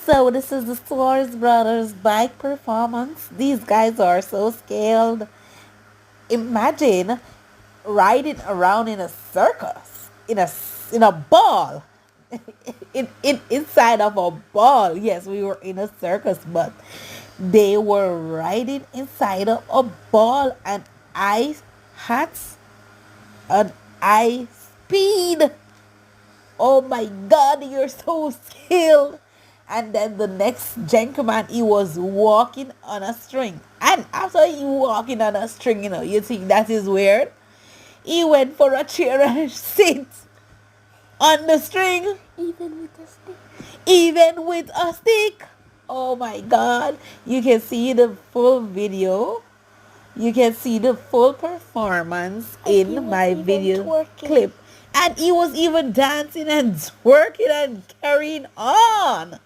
So this is the Soares Brothers bike performance. These guys are so skilled. Imagine riding around in a circus, in a ball, inside of a ball. Yes, we were in a circus, but they were riding inside of a ball and ice hats and ice speed. Oh my God, you're so skilled. And then the next gentleman, he was walking on a string. And after he walking on a string, you think that is weird? He went for a chair and sit on the string, Even with a stick. even with a stick. Oh my God. You can see the full video. You can see the full performance And he in was my even video twerking. clip. And he was even dancing and twerking and carrying on.